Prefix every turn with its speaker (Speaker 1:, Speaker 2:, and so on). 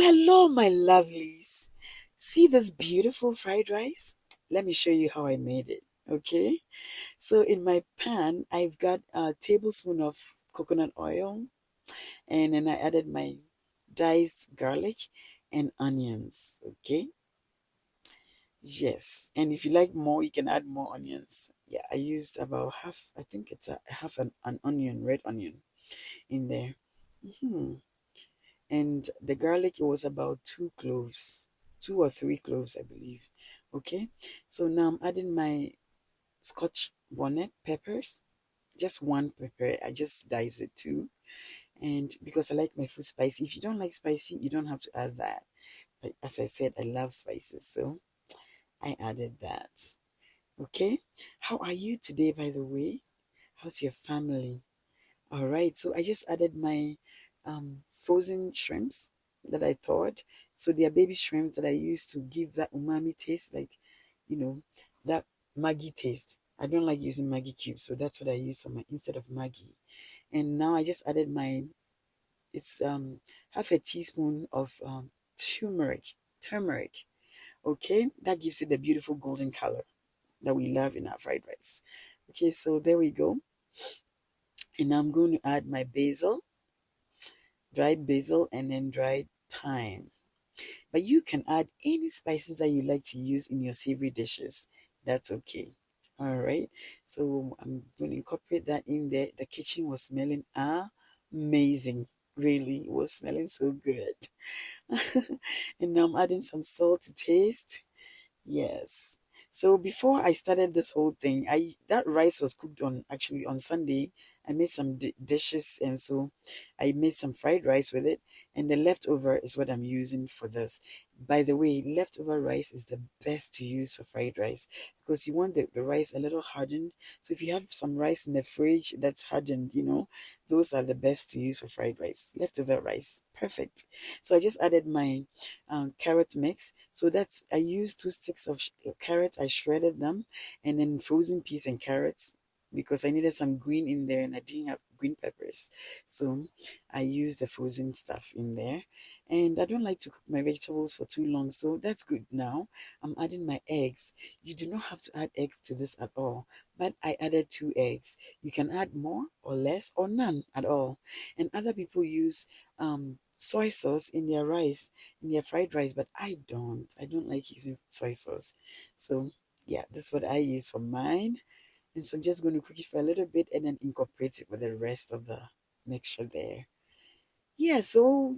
Speaker 1: Hello, my lovelies. See this beautiful fried rice? Let me show you how I made it. Okay. So in my pan, I've got a tablespoon of coconut oil, and then I added my diced garlic and onions. Okay. Yes. And if you like more, you can add more onions. Yeah, I used about half, I think it's a half an onion, red onion in there. Hmm. And the garlic, it was about 2 cloves, 2 or 3 cloves, I believe. Okay, so now I'm adding my scotch bonnet peppers, just one pepper. I just dice it too, and because I like my food spicy. If you don't like spicy, you don't have to add that. But as I said, I love spices, so I added that. Okay, how are you today, by the way? How's your family? All right, so I just added my frozen shrimps that I thawed. So they are baby shrimps that I use to give that umami taste, like, you know, that Maggi taste. I don't like using Maggi cubes, so that's what I use for my instead of Maggi. And now I just added my, it's half a teaspoon of turmeric, turmeric. Okay, that gives it the beautiful golden color that we love in our fried rice. Okay, so there we go. And now I'm going to add my basil, dried basil, and then dried thyme. But you can add any spices that you like to use in your savory dishes. That's okay. All right. So I'm going to incorporate that in there. The kitchen was smelling amazing. Really, it was smelling so good. And now I'm adding some salt to taste. Yes. So before I started this whole thing, I that rice was cooked on actually on Sunday. I made some dishes, and so I made some fried rice with it, and the leftover is what I'm using for this. By the way, leftover rice is the best to use for fried rice because you want the rice a little hardened. So if you have some rice in the fridge that's hardened, those are the best to use for fried rice. Leftover rice, perfect. So I just added my carrot mix. So that's I used 2 sticks of carrot. I shredded them, and then frozen peas and carrots because I needed some green in there and I didn't have green peppers. So I used the frozen stuff in there. And I don't like to cook my vegetables for too long, so that's good. Now I'm adding my eggs. You do not have to add eggs to this at all, but I added 2 eggs. You can add more or less or none at all. And other people use soy sauce in their rice, in their fried rice, but I don't. I don't like using soy sauce. So yeah, this is what I use for mine. And so I'm just going to cook it for a little bit and then incorporate it with the rest of the mixture there. Yeah, so